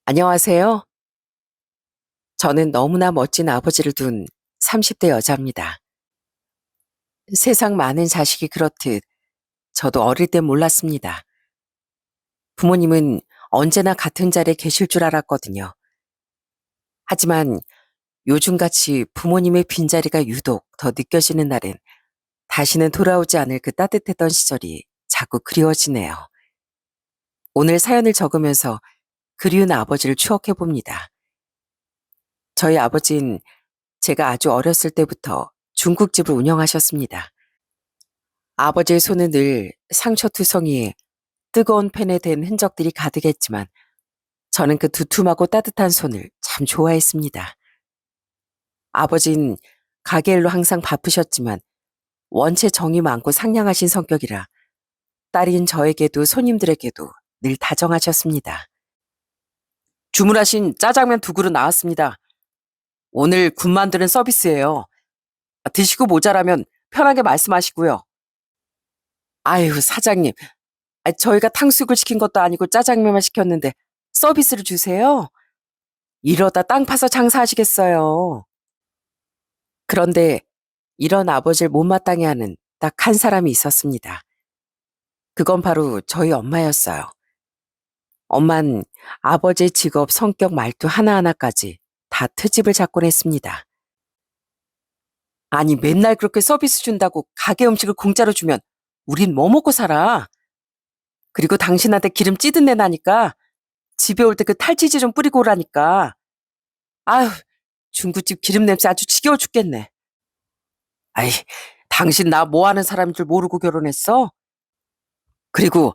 안녕하세요. 저는 너무나 멋진 아버지를 둔 30대 여자입니다. 세상 많은 자식이 그렇듯 저도 어릴 땐 몰랐습니다. 부모님은 언제나 같은 자리에 계실 줄 알았거든요. 하지만 요즘같이 부모님의 빈자리가 유독 더 느껴지는 날엔 다시는 돌아오지 않을 그 따뜻했던 시절이 자꾸 그리워지네요. 오늘 사연을 적으면서 그리운 아버지를 추억해 봅니다. 저희 아버진 제가 아주 어렸을 때부터 중국집을 운영하셨습니다. 아버지의 손은 늘 상처투성이에 뜨거운 펜에 댄 흔적들이 가득했지만 저는 그 두툼하고 따뜻한 손을 참 좋아했습니다. 아버진 가게 일로 항상 바쁘셨지만 원체 정이 많고 상냥하신 성격이라 딸인 저에게도 손님들에게도 늘 다정하셨습니다. 주문하신 짜장면 2그릇 나왔습니다. 오늘 군 만드는 서비스예요. 드시고 모자라면 편하게 말씀하시고요. 아유, 사장님. 저희가 탕수육을 시킨 것도 아니고 짜장면만 시켰는데 서비스를 주세요? 이러다 땅 파서 장사하시겠어요. 그런데 이런 아버지를 못마땅해 하는 딱 한 사람이 있었습니다. 그건 바로 저희 엄마였어요. 엄만 아버지의 직업, 성격, 말투 하나하나까지 다 트집을 잡곤 했습니다. 아니, 맨날 그렇게 서비스 준다고 가게 음식을 공짜로 주면 우린 뭐 먹고 살아? 그리고 당신한테 기름 찌든 내 나니까 집에 올 때 그 탈취제 좀 뿌리고 오라니까. 아휴, 중국집 기름 냄새 아주 지겨워 죽겠네. 아이, 당신 나 뭐 하는 사람인 줄 모르고 결혼했어? 그리고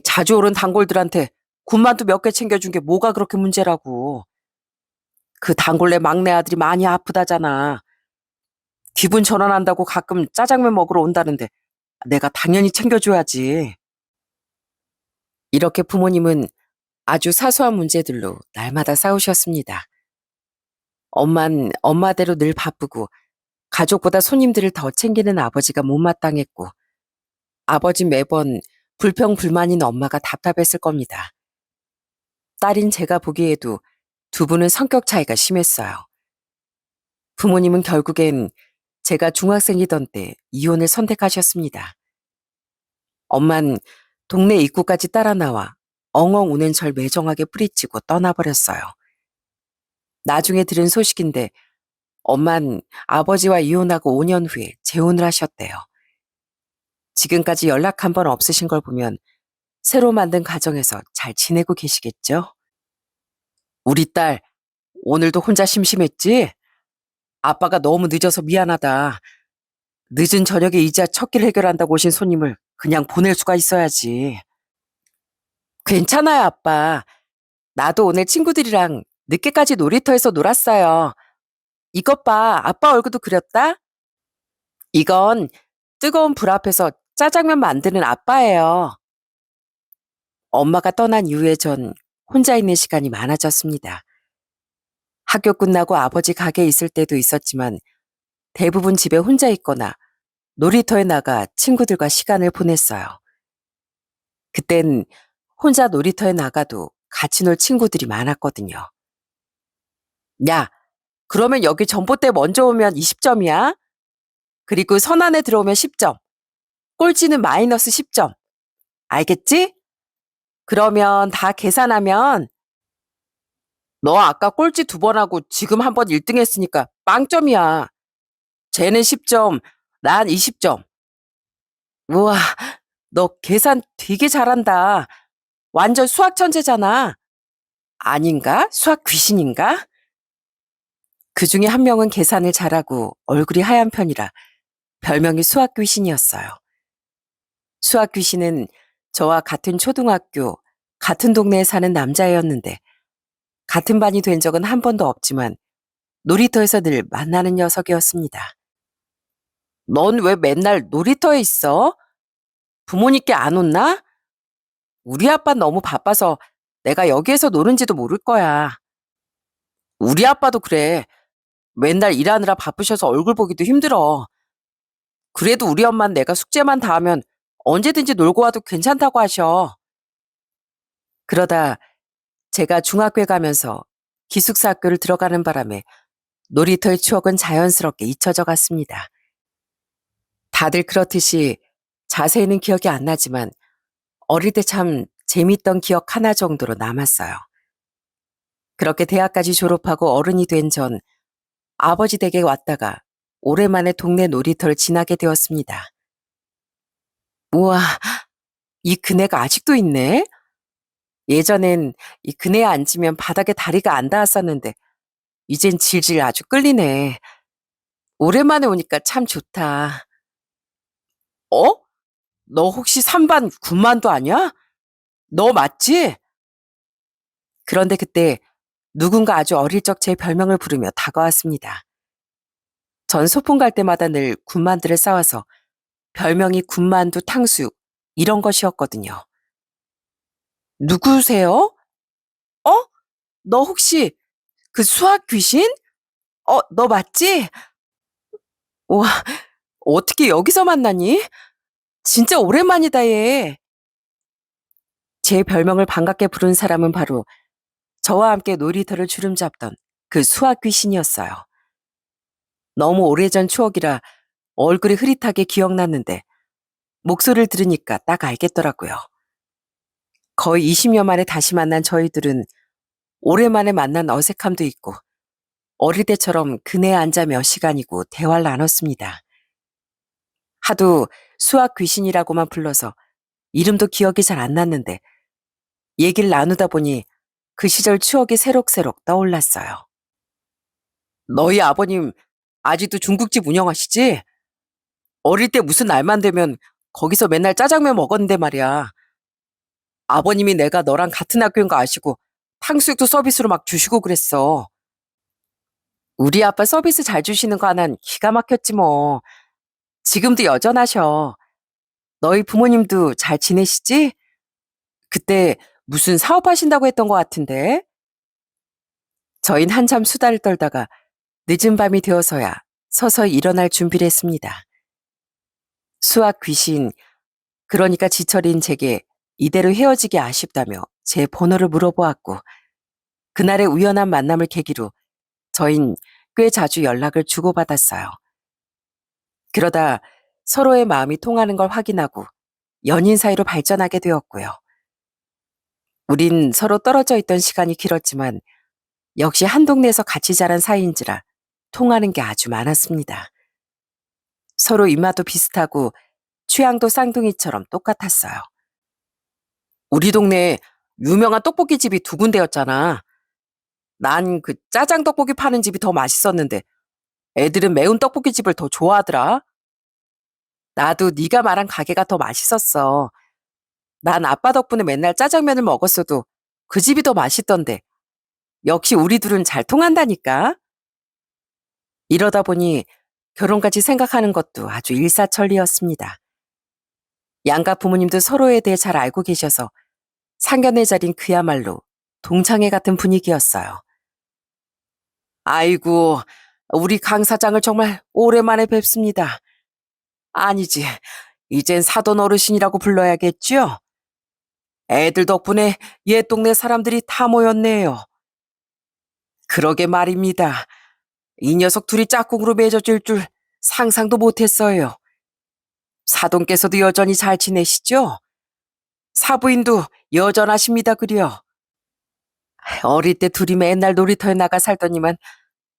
자주 오른 단골들한테 군만두 몇 개 챙겨준 게 뭐가 그렇게 문제라고. 그 단골네 막내 아들이 많이 아프다잖아. 기분 전환한다고 가끔 짜장면 먹으러 온다는데 내가 당연히 챙겨줘야지. 이렇게 부모님은 아주 사소한 문제들로 날마다 싸우셨습니다. 엄만 엄마대로 늘 바쁘고 가족보다 손님들을 더 챙기는 아버지가 못마땅했고 아버진 매번 불평불만인 엄마가 답답했을 겁니다. 딸인 제가 보기에도 두 분은 성격 차이가 심했어요. 부모님은 결국엔 제가 중학생이던 때 이혼을 선택하셨습니다. 엄만 동네 입구까지 따라 나와 엉엉 우는 절 매정하게 뿌리치고 떠나버렸어요. 나중에 들은 소식인데 엄만 아버지와 이혼하고 5년 후에 재혼을 하셨대요. 지금까지 연락 한 번 없으신 걸 보면 새로 만든 가정에서 잘 지내고 계시겠죠? 우리 딸 오늘도 혼자 심심했지? 아빠가 너무 늦어서 미안하다. 늦은 저녁에 이자 첫 끼를 해결한다고 오신 손님을 그냥 보낼 수가 있어야지. 괜찮아요, 아빠. 나도 오늘 친구들이랑 늦게까지 놀이터에서 놀았어요. 이것 봐, 아빠 얼굴도 그렸다? 이건 뜨거운 불 앞에서 짜장면 만드는 아빠예요. 엄마가 떠난 이후에 전 혼자 있는 시간이 많아졌습니다. 학교 끝나고 아버지 가게에 있을 때도 있었지만 대부분 집에 혼자 있거나 놀이터에 나가 친구들과 시간을 보냈어요. 그땐 혼자 놀이터에 나가도 같이 놀 친구들이 많았거든요. 야, 그러면 여기 전봇대 먼저 오면 20점이야. 그리고 선 안에 들어오면 10점. 꼴찌는 마이너스 10점. 알겠지? 그러면 다 계산하면 너 아까 꼴찌 2번 하고 지금 한 번 1등 했으니까 빵점이야. 쟤는 10점, 난 20점. 우와, 너 계산 되게 잘한다. 완전 수학 천재잖아. 아닌가? 수학 귀신인가? 그 중에 한 명은 계산을 잘하고 얼굴이 하얀 편이라 별명이 수학 귀신이었어요. 수학 귀신은 저와 같은 초등학교, 같은 동네에 사는 남자애였는데 같은 반이 된 적은 한 번도 없지만 놀이터에서 늘 만나는 녀석이었습니다. 넌 왜 맨날 놀이터에 있어? 부모님께 안 혼나? 우리 아빠 너무 바빠서 내가 여기에서 노는지도 모를 거야. 우리 아빠도 그래. 맨날 일하느라 바쁘셔서 얼굴 보기도 힘들어. 그래도 우리 엄만 내가 숙제만 다 하면 언제든지 놀고 와도 괜찮다고 하셔. 그러다 제가 중학교에 가면서 기숙사 학교를 들어가는 바람에 놀이터의 추억은 자연스럽게 잊혀져 갔습니다. 다들 그렇듯이 자세히는 기억이 안 나지만 어릴 때 참 재밌던 기억 하나 정도로 남았어요. 그렇게 대학까지 졸업하고 어른이 된 전 아버지 댁에 왔다가 오랜만에 동네 놀이터를 지나게 되었습니다. 우와, 이 그네가 아직도 있네? 예전엔 이 그네에 앉으면 바닥에 다리가 안 닿았었는데 이젠 질질 아주 끌리네. 오랜만에 오니까 참 좋다. 어? 너 혹시 3반 군만도 아니야? 너 맞지? 그런데 그때 누군가 아주 어릴 적 제 별명을 부르며 다가왔습니다. 전 소풍 갈 때마다 늘 군만두를 싸와서 별명이 군만두 탕수육 이런 것이었거든요. 누구세요? 어? 너 혹시 그 수학 귀신? 너 맞지? 와, 어떻게 여기서 만나니? 진짜 오랜만이다 얘. 제 별명을 반갑게 부른 사람은 바로 저와 함께 놀이터를 주름잡던 그 수학 귀신이었어요. 너무 오래전 추억이라 얼굴이 흐릿하게 기억났는데 목소리를 들으니까 딱 알겠더라고요. 거의 20년 만에 다시 만난 저희들은 오랜만에 만난 어색함도 있고 어릴 때처럼 그네에 앉아 몇 시간이고 대화를 나눴습니다. 하도 수학 귀신이라고만 불러서 이름도 기억이 잘 안 났는데 얘기를 나누다 보니 그 시절 추억이 새록새록 떠올랐어요. 너희 아버님 아직도 중국집 운영하시지? 어릴 때 무슨 날만 되면 거기서 맨날 짜장면 먹었는데 말이야. 아버님이 내가 너랑 같은 학교인 거 아시고 탕수육도 서비스로 막 주시고 그랬어. 우리 아빠 서비스 잘 주시는 거 하나는 기가 막혔지 뭐. 지금도 여전하셔. 너희 부모님도 잘 지내시지? 그때 무슨 사업하신다고 했던 것 같은데? 저흰 한참 수다를 떨다가 늦은 밤이 되어서야 서서히 일어날 준비를 했습니다. 수학 귀신, 그러니까 지철인 제게 이대로 헤어지기 아쉽다며 제 번호를 물어보았고 그날의 우연한 만남을 계기로 저흰 꽤 자주 연락을 주고받았어요. 그러다 서로의 마음이 통하는 걸 확인하고 연인 사이로 발전하게 되었고요. 우린 서로 떨어져 있던 시간이 길었지만 역시 한 동네에서 같이 자란 사이인지라 통하는 게 아주 많았습니다. 서로 입맛도 비슷하고 취향도 쌍둥이처럼 똑같았어요. 우리 동네에 유명한 떡볶이 집이 두 군데였잖아. 난 그 짜장 떡볶이 파는 집이 더 맛있었는데 애들은 매운 떡볶이 집을 더 좋아하더라. 나도 네가 말한 가게가 더 맛있었어. 난 아빠 덕분에 맨날 짜장면을 먹었어도 그 집이 더 맛있던데. 역시 우리 둘은 잘 통한다니까. 이러다 보니 결혼까지 생각하는 것도 아주 일사천리였습니다. 양가 부모님도 서로에 대해 잘 알고 계셔서 상견례 자린 그야말로 동창회 같은 분위기였어요. 아이고, 우리 강 사장을 정말 오랜만에 뵙습니다. 아니지, 이젠 사돈 어르신이라고 불러야겠죠? 애들 덕분에 옛 동네 사람들이 다 모였네요. 그러게 말입니다. 이 녀석 둘이 짝꿍으로 맺어질 줄 상상도 못했어요. 사돈께서도 여전히 잘 지내시죠? 사부인도 여전하십니다, 그려. 어릴 때 둘이 맨날 놀이터에 나가 살더니만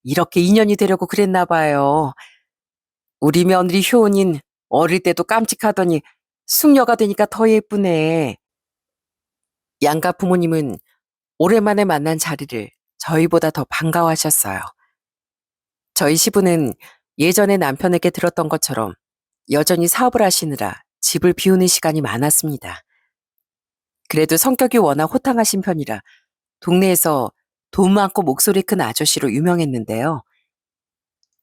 이렇게 인연이 되려고 그랬나 봐요. 우리 며느리 효은인 어릴 때도 깜찍하더니 숙녀가 되니까 더 예쁘네. 양가 부모님은 오랜만에 만난 자리를 저희보다 더 반가워하셨어요. 저희 시부는 예전에 남편에게 들었던 것처럼 여전히 사업을 하시느라 집을 비우는 시간이 많았습니다. 그래도 성격이 워낙 호탕하신 편이라 동네에서 돈 많고 목소리 큰 아저씨로 유명했는데요.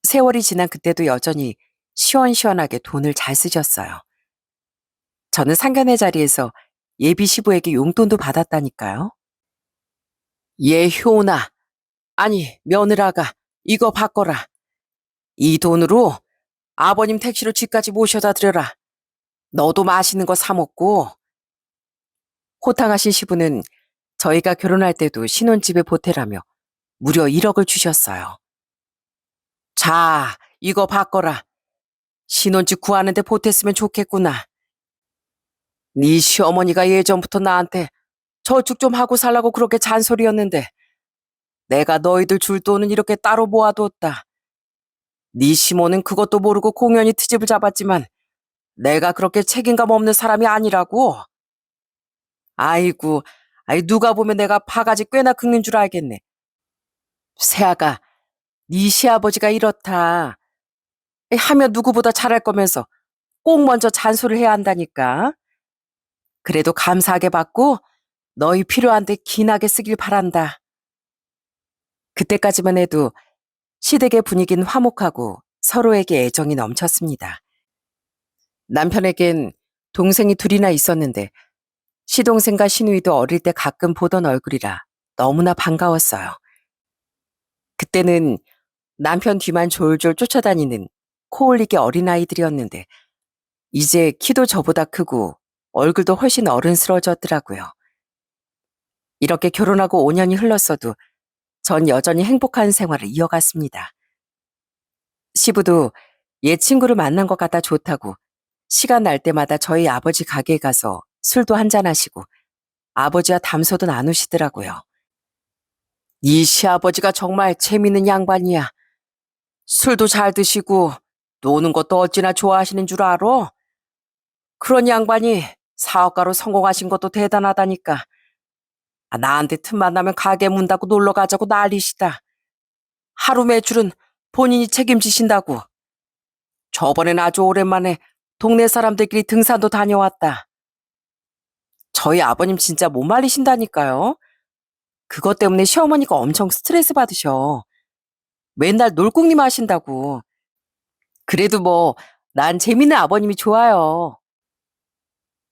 세월이 지난 그때도 여전히 시원시원하게 돈을 잘 쓰셨어요. 저는 상견례 자리에서 예비 시부에게 용돈도 받았다니까요. 예, 효은아. 아니, 며느라가 이거 받거라. 이 돈으로 아버님 택시로 집까지 모셔다 드려라. 너도 맛있는 거 사 먹고. 호탕하신 시부는 저희가 결혼할 때도 신혼집에 보태라며 무려 1억을 주셨어요. 자, 이거 바꿔라. 신혼집 구하는데 보탰으면 좋겠구나. 네 시어머니가 예전부터 나한테 저축 좀 하고 살라고 그렇게 잔소리였는데 내가 너희들 줄 돈은 이렇게 따로 모아뒀다. 네 시모는 그것도 모르고 공연히 트집을 잡았지만 내가 그렇게 책임감 없는 사람이 아니라고. 아이고, 아이 누가 보면 내가 바가지 꽤나 긁는 줄 알겠네. 새아가, 네 시아버지가 이렇다. 하면 누구보다 잘할 거면서 꼭 먼저 잔소리를 해야 한다니까. 그래도 감사하게 받고 너희 필요한데 기나게 쓰길 바란다. 그때까지만 해도 시댁의 분위기는 화목하고 서로에게 애정이 넘쳤습니다. 남편에겐 동생이 둘이나 있었는데 시동생과 시누이도 어릴 때 가끔 보던 얼굴이라 너무나 반가웠어요. 그때는 남편 뒤만 졸졸 쫓아다니는 코올리게 어린아이들이었는데 이제 키도 저보다 크고 얼굴도 훨씬 어른스러워졌더라고요. 이렇게 결혼하고 5년이 흘렀어도 전 여전히 행복한 생활을 이어갔습니다. 시부도 옛 친구를 만난 것 같아 좋다고 시간 날 때마다 저희 아버지 가게에 가서 술도 한잔하시고 아버지와 담소도 나누시더라고요. 이 시아버지가 정말 재밌는 양반이야. 술도 잘 드시고 노는 것도 어찌나 좋아하시는 줄 알아? 그런 양반이 사업가로 성공하신 것도 대단하다니까. 나한테 틈만 나면 가게 문다고 놀러 가자고 난리시다. 하루 매출은 본인이 책임지신다고. 저번엔 아주 오랜만에 동네 사람들끼리 등산도 다녀왔다. 저희 아버님 진짜 못 말리신다니까요. 그것 때문에 시어머니가 엄청 스트레스 받으셔. 맨날 놀궁님 하신다고. 그래도 뭐, 난 재밌는 아버님이 좋아요.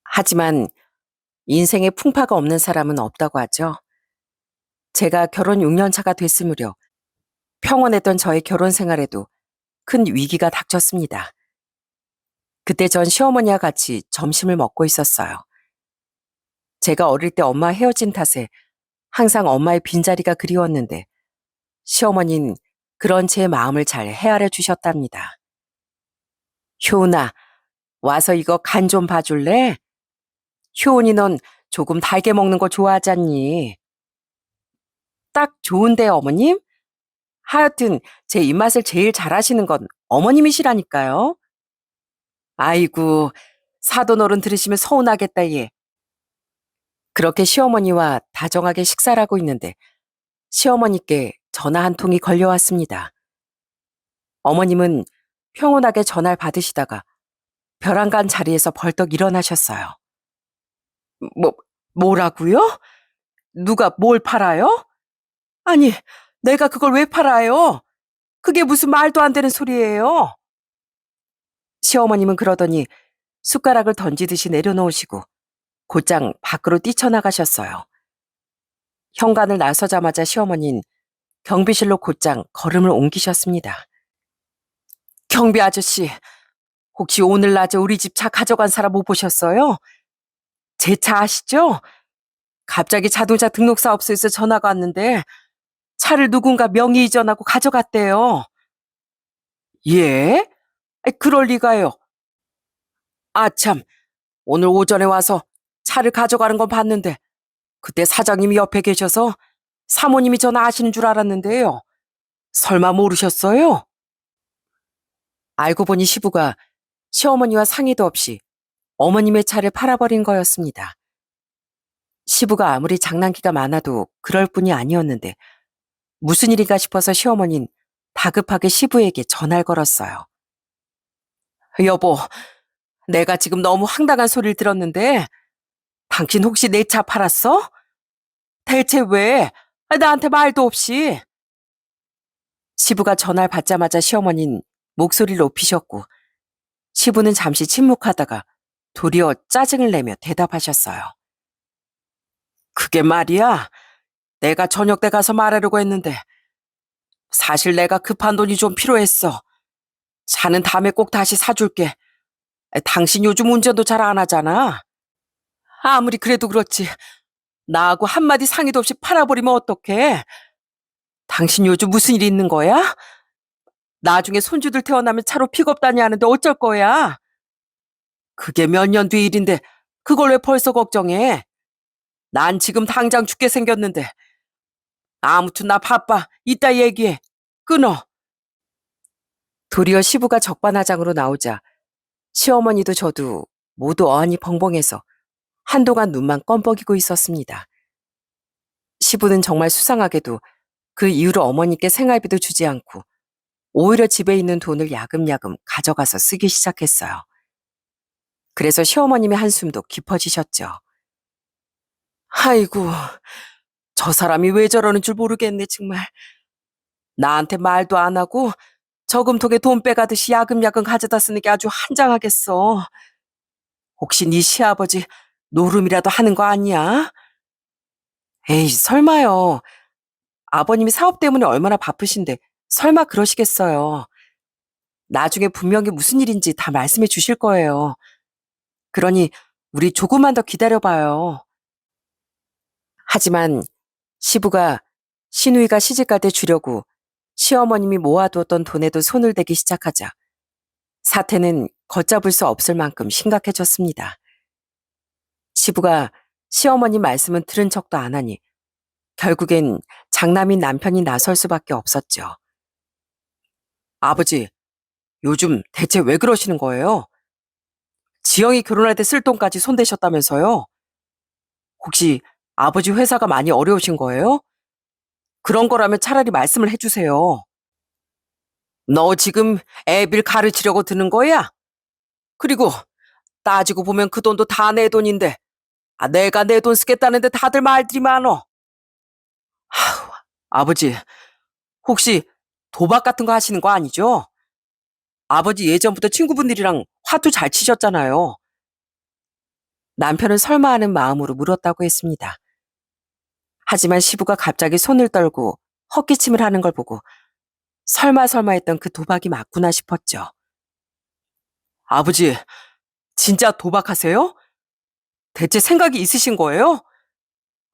하지만 인생에 풍파가 없는 사람은 없다고 하죠. 제가 결혼 6년 차가 됐을 무렵 평온했던 저의 결혼 생활에도 큰 위기가 닥쳤습니다. 그때 전 시어머니와 같이 점심을 먹고 있었어요. 제가 어릴 때 엄마 헤어진 탓에 항상 엄마의 빈자리가 그리웠는데 시어머니는 그런 제 마음을 잘 헤아려 주셨답니다. 효은아, 와서 이거 간 좀 봐줄래? 효은이 넌 조금 달게 먹는 거 좋아하잖니. 딱 좋은데 어머님? 하여튼 제 입맛을 제일 잘하시는 건 어머님이시라니까요. 아이고, 사돈어른 들으시면 서운하겠다 얘. 그렇게 시어머니와 다정하게 식사를 하고 있는데 시어머니께 전화 한 통이 걸려왔습니다. 어머님은 평온하게 전화를 받으시다가 벼랑간 자리에서 벌떡 일어나셨어요. 뭐, 뭐라고요? 누가 뭘 팔아요? 아니, 내가 그걸 왜 팔아요? 그게 무슨 말도 안 되는 소리예요? 시어머님은 그러더니 숟가락을 던지듯이 내려놓으시고 곧장 밖으로 뛰쳐나가셨어요. 현관을 나서자마자 시어머니는 경비실로 곧장 걸음을 옮기셨습니다. 경비 아저씨, 혹시 오늘 낮에 우리 집 차 가져간 사람 못 보셨어요? 제 차 아시죠? 갑자기 자동차 등록사업소에서 전화가 왔는데 차를 누군가 명의 이전하고 가져갔대요. 예? 그럴 리가요. 아, 참. 오늘 오전에 와서 차를 가져가는 건 봤는데 그때 사장님이 옆에 계셔서 사모님이 전화 아시는 줄 알았는데요. 설마 모르셨어요? 알고 보니 시부가 시어머니와 상의도 없이 어머님의 차를 팔아버린 거였습니다. 시부가 아무리 장난기가 많아도 그럴 뿐이 아니었는데 무슨 일인가 싶어서 시어머니는 다급하게 시부에게 전화를 걸었어요. 여보, 내가 지금 너무 황당한 소리를 들었는데 당신 혹시 내 차 팔았어? 대체 왜? 나한테 말도 없이. 시부가 전화를 받자마자 시어머니는 목소리를 높이셨고 시부는 잠시 침묵하다가 도리어 짜증을 내며 대답하셨어요. 그게 말이야. 내가 저녁 때 가서 말하려고 했는데 사실 내가 급한 돈이 좀 필요했어. 차는 다음에 꼭 다시 사줄게. 당신 요즘 운전도 잘 안 하잖아. 아무리 그래도 그렇지. 나하고 한마디 상의도 없이 팔아버리면 어떡해? 당신 요즘 무슨 일 있는 거야? 나중에 손주들 태어나면 차로 픽업 다니 하는데 어쩔 거야? 그게 몇 년 뒤 일인데 그걸 왜 벌써 걱정해? 난 지금 당장 죽게 생겼는데. 아무튼 나 바빠. 이따 얘기해. 끊어. 도리어 시부가 적반하장으로 나오자 시어머니도 저도 모두 어안이 벙벙해서 한동안 눈만 껌뻑이고 있었습니다. 시부는 정말 수상하게도 그 이후로 어머니께 생활비도 주지 않고 오히려 집에 있는 돈을 야금야금 가져가서 쓰기 시작했어요. 그래서 시어머님의 한숨도 깊어지셨죠. 아이고, 저 사람이 왜 저러는 줄 모르겠네, 정말. 나한테 말도 안 하고 저금통에 돈 빼가듯이 야금야금 가져다 쓰는 게 아주 한장하겠어. 혹시 네 시아버지 노름이라도 하는 거 아니야? 에이, 설마요. 아버님이 사업 때문에 얼마나 바쁘신데 설마 그러시겠어요. 나중에 분명히 무슨 일인지 다 말씀해 주실 거예요. 그러니 우리 조금만 더 기다려봐요. 하지만 시부가 시누이가 시집갈 때 주려고 시어머님이 모아두었던 돈에도 손을 대기 시작하자 사태는 걷잡을 수 없을 만큼 심각해졌습니다. 시부가 시어머님 말씀은 들은 척도 안 하니 결국엔 장남인 남편이 나설 수밖에 없었죠. 아버지, 요즘 대체 왜 그러시는 거예요? 지영이 결혼할 때 쓸 돈까지 손대셨다면서요? 혹시 아버지 회사가 많이 어려우신 거예요? 그런 거라면 차라리 말씀을 해주세요. 너 지금 애비를 가르치려고 드는 거야? 그리고 따지고 보면 그 돈도 다 내 돈인데 내가 내 돈 쓰겠다는데 다들 말들이 많어. 하우, 아버지, 혹시 도박 같은 거 하시는 거 아니죠? 아버지 예전부터 친구분들이랑 화투 잘 치셨잖아요. 남편은 설마 하는 마음으로 물었다고 했습니다. 하지만 시부가 갑자기 손을 떨고 헛기침을 하는 걸 보고 설마 했던 그 도박이 맞구나 싶었죠. 아버지, 진짜 도박하세요? 대체 생각이 있으신 거예요?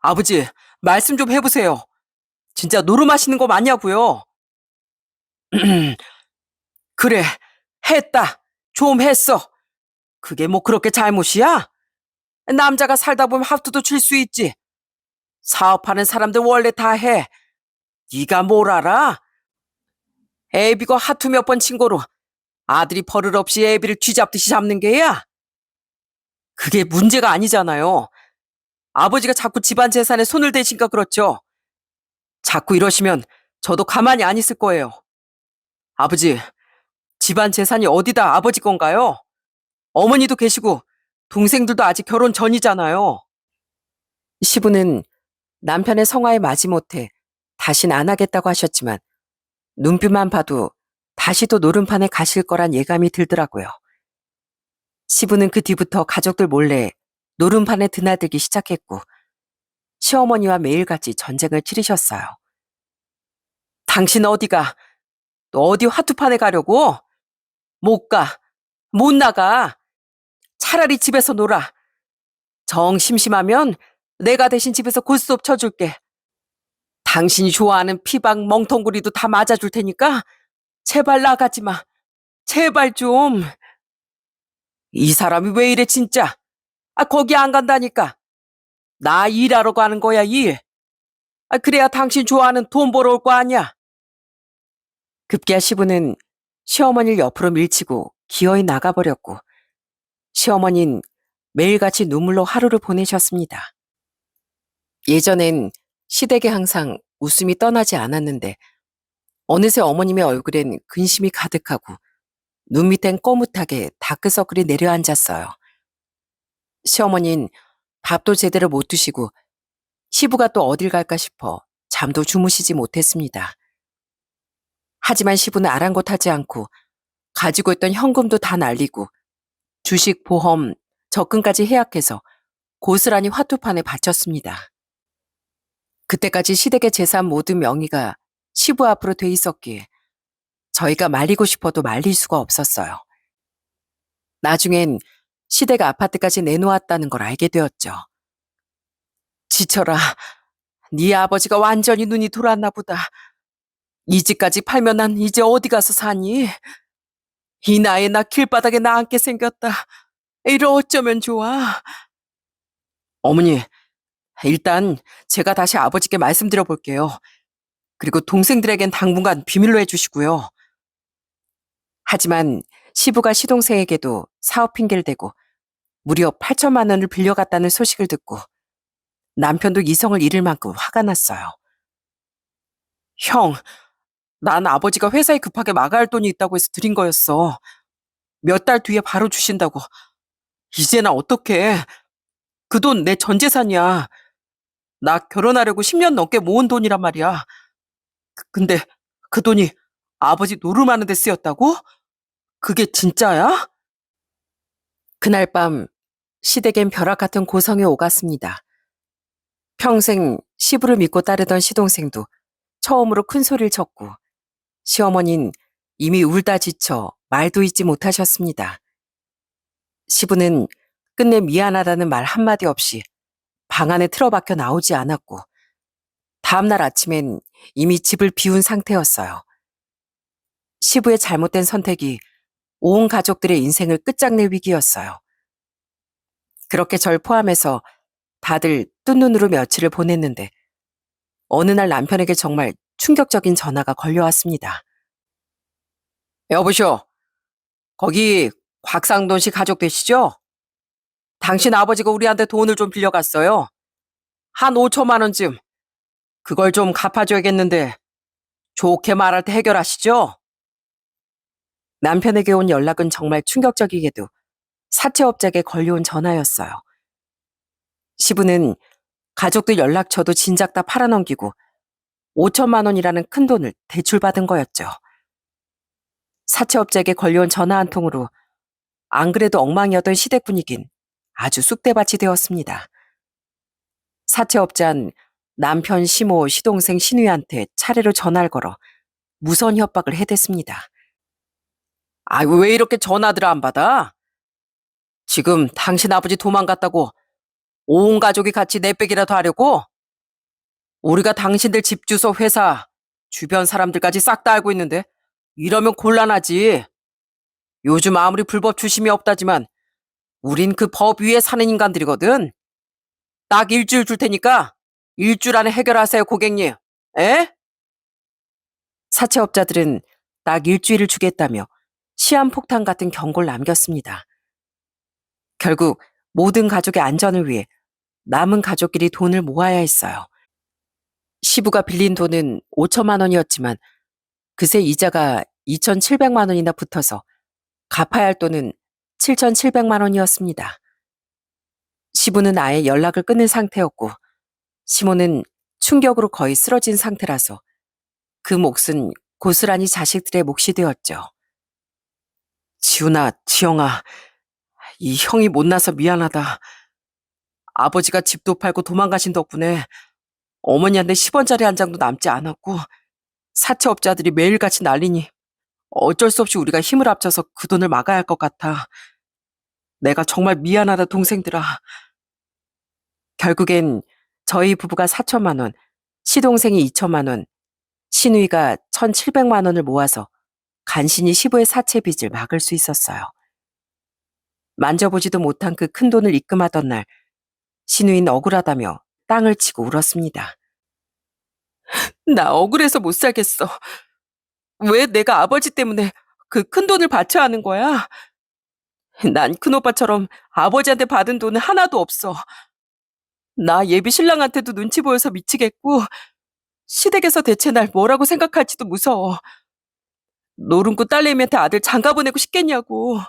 아버지, 말씀 좀 해보세요. 진짜 노름하시는 거 맞냐고요? 그래, 했다. 좀 했어. 그게 뭐 그렇게 잘못이야? 남자가 살다 보면 화투도 칠 수 있지. 사업하는 사람들 원래 다 해. 네가 뭘 알아? 애비가 하투 몇 번 친 거로 아들이 버릇 없이 애비를 쥐잡듯이 잡는 게야? 그게 문제가 아니잖아요. 아버지가 자꾸 집안 재산에 손을 대시니까 그렇죠. 자꾸 이러시면 저도 가만히 안 있을 거예요. 아버지, 집안 재산이 어디다 아버지 건가요? 어머니도 계시고 동생들도 아직 결혼 전이잖아요. 시부는 남편의 성화에 마지못해 다신 안 하겠다고 하셨지만 눈빛만 봐도 다시 또 노름판에 가실 거란 예감이 들더라고요. 시부는 그 뒤부터 가족들 몰래 노름판에 드나들기 시작했고 시어머니와 매일같이 전쟁을 치르셨어요. 당신 어디가? 또 어디 화투판에 가려고? 못 가. 못 나가. 차라리 집에서 놀아. 정 심심하면 내가 대신 집에서 고스톱 쳐줄게. 당신이 좋아하는 피박 멍텅구리도 다 맞아줄 테니까 제발 나가지 마. 제발 좀. 이 사람이 왜 이래 진짜. 거기 안 간다니까. 나 일하러 가는 거야 일. 그래야 당신 좋아하는 돈 벌어 올 거 아니야. 급기야 시부는 시어머니를 옆으로 밀치고 기어이 나가버렸고 시어머니는 매일같이 눈물로 하루를 보내셨습니다. 예전엔 시댁에 항상 웃음이 떠나지 않았는데 어느새 어머님의 얼굴엔 근심이 가득하고 눈 밑엔 꼬뭇하게 다크서클이 내려앉았어요. 시어머니는 밥도 제대로 못 드시고 시부가 또 어딜 갈까 싶어 잠도 주무시지 못했습니다. 하지만 시부는 아랑곳하지 않고 가지고 있던 현금도 다 날리고 주식, 보험, 적금까지 해약해서 고스란히 화투판에 바쳤습니다. 그때까지 시댁의 재산 모든 명의가 시부 앞으로 돼 있었기에 저희가 말리고 싶어도 말릴 수가 없었어요. 나중엔 시댁 아파트까지 내놓았다는 걸 알게 되었죠. 지쳐라. 네 아버지가 완전히 눈이 돌았나 보다. 이 집까지 팔면 난 이제 어디 가서 사니? 이 나이에 나 길바닥에 나앉게 생겼다. 이를 어쩌면 좋아? 어머니, 일단 제가 다시 아버지께 말씀드려 볼게요. 그리고 동생들에겐 당분간 비밀로 해주시고요. 하지만 시부가 시동생에게도 사업 핑계를 대고 무려 8천만 원을 빌려갔다는 소식을 듣고 남편도 이성을 잃을 만큼 화가 났어요. 형, 난 아버지가 회사에 급하게 마가할 돈이 있다고 해서 드린 거였어. 몇 달 뒤에 바로 주신다고. 이제 나 어떡해. 그 돈 내 전 재산이야. 나 결혼하려고 10년 넘게 모은 돈이란 말이야. 근데 그 돈이 아버지 노름하는 데 쓰였다고? 그게 진짜야? 그날 밤 시댁엔 벼락 같은 고성이 오갔습니다. 평생 시부를 믿고 따르던 시동생도 처음으로 큰 소리를 쳤고 시어머니는 이미 울다 지쳐 말도 잇지 못하셨습니다. 시부는 끝내 미안하다는 말 한마디 없이 방 안에 틀어박혀 나오지 않았고 다음날 아침엔 이미 집을 비운 상태였어요. 시부의 잘못된 선택이 온 가족들의 인생을 끝장낼 위기였어요. 그렇게 절 포함해서 다들 뜬 눈으로 며칠을 보냈는데 어느 날 남편에게 정말 충격적인 전화가 걸려왔습니다. 여보쇼, 거기 곽상돈 씨 가족 되시죠? 당신 아버지가 우리한테 돈을 좀 빌려갔어요. 한 5천만 원쯤. 그걸 좀 갚아줘야겠는데 좋게 말할 때 해결하시죠? 남편에게 온 연락은 정말 충격적이게도 사채업자에게 걸려온 전화였어요. 시부는 가족들 연락처도 진작 다 팔아넘기고 5천만 원이라는 큰 돈을 대출받은 거였죠. 사채업자에게 걸려온 전화 한 통으로 안 그래도 엉망이었던 시댁 분위긴 아주 쑥대밭이 되었습니다. 사채업자는 남편 시모, 시동생 신우이한테 차례로 전화를 걸어 무선 협박을 해댔습니다. 아이고, 왜 이렇게 전화들 안 받아? 지금 당신 아버지 도망갔다고 온 가족이 같이 내빼기라도 하려고? 우리가 당신들 집 주소, 회사, 주변 사람들까지 싹 다 알고 있는데 이러면 곤란하지. 요즘 아무리 불법 주심이 없다지만 우린 그 법 위에 사는 인간들이거든. 딱 일주일 줄 테니까 일주일 안에 해결하세요, 고객님. 에? 사채업자들은 딱 일주일을 주겠다며 시한폭탄 같은 경고를 남겼습니다. 결국 모든 가족의 안전을 위해 남은 가족끼리 돈을 모아야 했어요. 시부가 빌린 돈은 5천만 원이었지만 그새 이자가 2,700만 원이나 붙어서 갚아야 할 돈은 7,700만 원이었습니다. 시부는 아예 연락을 끊은 상태였고 시모는 충격으로 거의 쓰러진 상태라서 그 몫은 고스란히 자식들의 몫이 되었죠. 지훈아, 지영아, 이 형이 못나서 미안하다. 아버지가 집도 팔고 도망가신 덕분에 어머니한테 10원짜리 한 장도 남지 않았고 사채업자들이 매일같이 난리니 어쩔 수 없이 우리가 힘을 합쳐서 그 돈을 막아야 할 것 같아. 내가 정말 미안하다, 동생들아. 결국엔 저희 부부가 4천만 원, 시동생이 2천만 원, 신우이가 1,700만 원을 모아서 간신히 시부의 사채 빚을 막을 수 있었어요. 만져보지도 못한 그 큰 돈을 입금하던 날 신우이는 억울하다며 땅을 치고 울었습니다. 나 억울해서 못 살겠어. 왜 내가 아버지 때문에 그 큰 돈을 바쳐야 하는 거야? 난 큰오빠처럼 아버지한테 받은 돈은 하나도 없어. 나 예비 신랑한테도 눈치 보여서 미치겠고 시댁에서 대체 날 뭐라고 생각할지도 무서워. 노름꾼 딸내미한테 아들 장가 보내고 싶겠냐고.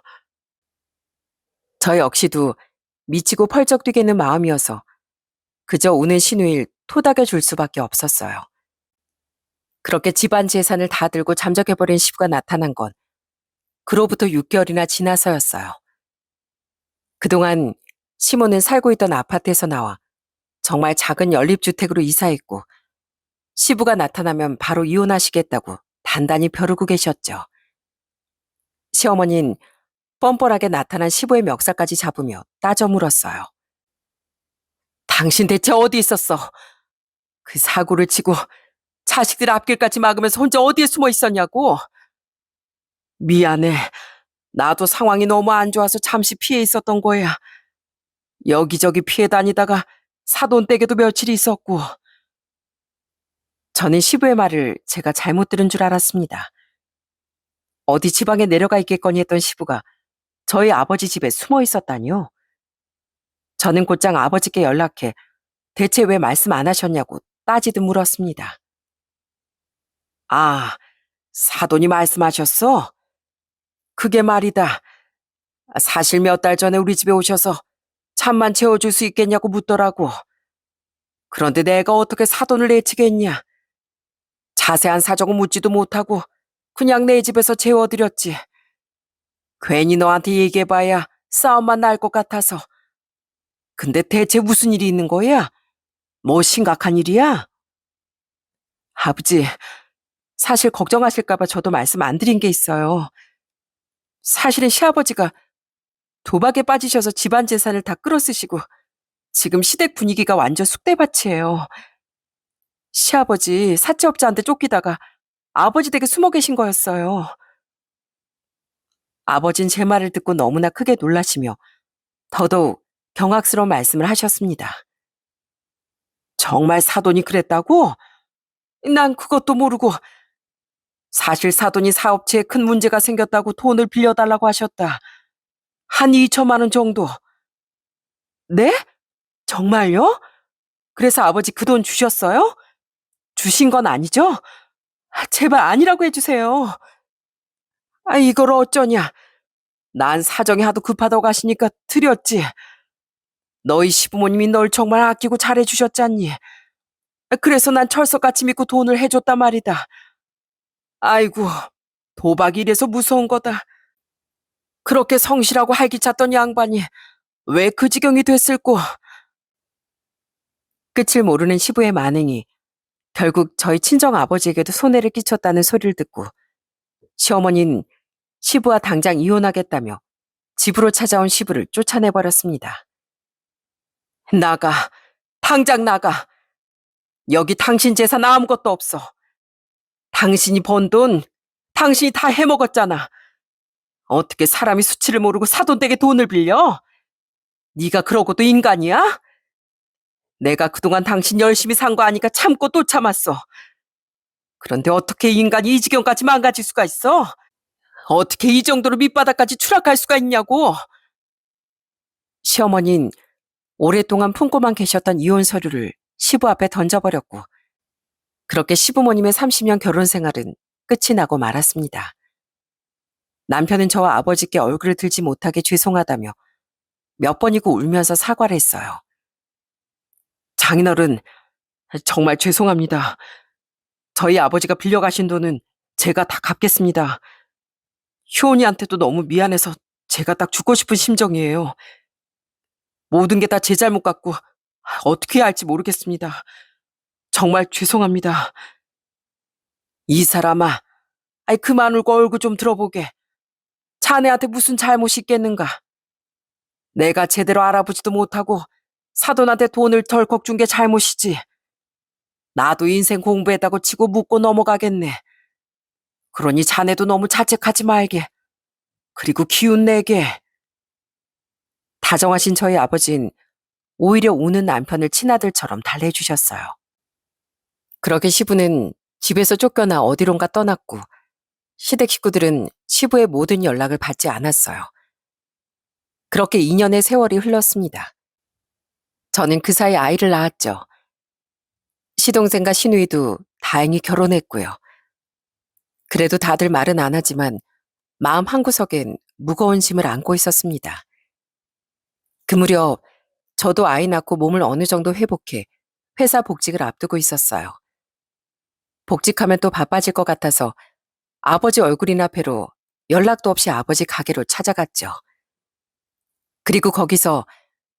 저 역시도 미치고 펄쩍 뛰겠는 마음이어서 그저 우는 신우일 토닥여 줄 수밖에 없었어요. 그렇게 집안 재산을 다 들고 잠적해버린 시부가 나타난 건 그로부터 6개월이나 지나서였어요. 그동안 시모는 살고 있던 아파트에서 나와 정말 작은 연립주택으로 이사했고 시부가 나타나면 바로 이혼하시겠다고 단단히 벼르고 계셨죠. 시어머니는 뻔뻔하게 나타난 시부의 멱살까지 잡으며 따져 물었어요. 당신 대체 어디 있었어? 그 사고를 치고 자식들 앞길까지 막으면서 혼자 어디에 숨어 있었냐고? 미안해. 나도 상황이 너무 안 좋아서 잠시 피해 있었던 거야. 여기저기 피해 다니다가 사돈댁에도 며칠 있었고. 저는 시부의 말을 제가 잘못 들은 줄 알았습니다. 어디 지방에 내려가 있겠거니 했던 시부가 저희 아버지 집에 숨어 있었다니요. 저는 곧장 아버지께 연락해 대체 왜 말씀 안 하셨냐고 따지듯 물었습니다. 아, 사돈이 말씀하셨어? 그게 말이다. 사실 몇 달 전에 우리 집에 오셔서 잠만 채워줄 수 있겠냐고 묻더라고. 그런데 내가 어떻게 사돈을 내치겠냐. 자세한 사정은 묻지도 못하고 그냥 내 집에서 재워드렸지. 괜히 너한테 얘기해봐야 싸움만 날 것 같아서. 근데 대체 무슨 일이 있는 거야? 뭐 심각한 일이야? 아버지, 사실 걱정하실까봐 저도 말씀 안 드린 게 있어요. 사실은 시아버지가 도박에 빠지셔서 집안 재산을 다 끌어쓰시고 지금 시댁 분위기가 완전 쑥대밭이에요. 시아버지 사채업자한테 쫓기다가 아버지 댁에 숨어 계신 거였어요. 아버진 제 말을 듣고 너무나 크게 놀라시며 더더욱 경악스러운 말씀을 하셨습니다. 정말 사돈이 그랬다고? 난 그것도 모르고 사실 사돈이 사업체에 큰 문제가 생겼다고 돈을 빌려달라고 하셨다. 한 2천만 원 정도. 네? 정말요? 그래서 아버지 그 돈 주셨어요? 주신 건 아니죠? 제발 아니라고 해주세요. 이걸 어쩌냐. 난 사정이 하도 급하다고 하시니까 드렸지. 너희 시부모님이 널 정말 아끼고 잘해주셨잖니. 그래서 난 철석같이 믿고 돈을 해줬단 말이다. 아이고, 도박이 이래서 무서운 거다. 그렇게 성실하고 활기찼던 양반이 왜 그 지경이 됐을꼬? 끝을 모르는 시부의 만행이 결국 저희 친정 아버지에게도 손해를 끼쳤다는 소리를 듣고 시어머니는 시부와 당장 이혼하겠다며 집으로 찾아온 시부를 쫓아내버렸습니다. 나가, 당장 나가. 여기 당신 재산 아무것도 없어. 당신이 번 돈, 당신이 다 해먹었잖아. 어떻게 사람이 수치를 모르고 사돈댁에 돈을 빌려? 네가 그러고도 인간이야? 내가 그동안 당신 열심히 산 거 아니까 참고 또 참았어. 그런데 어떻게 인간이 이 지경까지 망가질 수가 있어? 어떻게 이 정도로 밑바닥까지 추락할 수가 있냐고. 시어머니는 오랫동안 품고만 계셨던 이혼 서류를 시부 앞에 던져버렸고 그렇게 시부모님의 30년 결혼 생활은 끝이 나고 말았습니다. 남편은 저와 아버지께 얼굴을 들지 못하게 죄송하다며 몇 번이고 울면서 사과를 했어요. 장인어른, 정말 죄송합니다. 저희 아버지가 빌려가신 돈은 제가 다 갚겠습니다. 효은이한테도 너무 미안해서 제가 딱 죽고 싶은 심정이에요. 모든 게 다 제 잘못 같고 어떻게 해야 할지 모르겠습니다. 정말 죄송합니다. 이 사람아, 그만 울고 얼굴 좀 들어보게. 자네한테 무슨 잘못이 있겠는가? 내가 제대로 알아보지도 못하고 사돈한테 돈을 덜컥 준 게 잘못이지. 나도 인생 공부했다고 치고 묻고 넘어가겠네. 그러니 자네도 너무 자책하지 말게. 그리고 기운 내게. 다정하신 저희 아버지는 오히려 우는 남편을 친아들처럼 달래주셨어요. 그렇게 시부는 집에서 쫓겨나 어디론가 떠났고 시댁 식구들은 시부의 모든 연락을 받지 않았어요. 그렇게 2년의 세월이 흘렀습니다. 저는 그 사이 아이를 낳았죠. 시동생과 시누이도 다행히 결혼했고요. 그래도 다들 말은 안 하지만 마음 한구석엔 무거운 짐을 안고 있었습니다. 그 무렵 저도 아이 낳고 몸을 어느 정도 회복해 회사 복직을 앞두고 있었어요. 복직하면 또 바빠질 것 같아서 아버지 얼굴이나 뵈러 연락도 없이 아버지 가게로 찾아갔죠. 그리고 거기서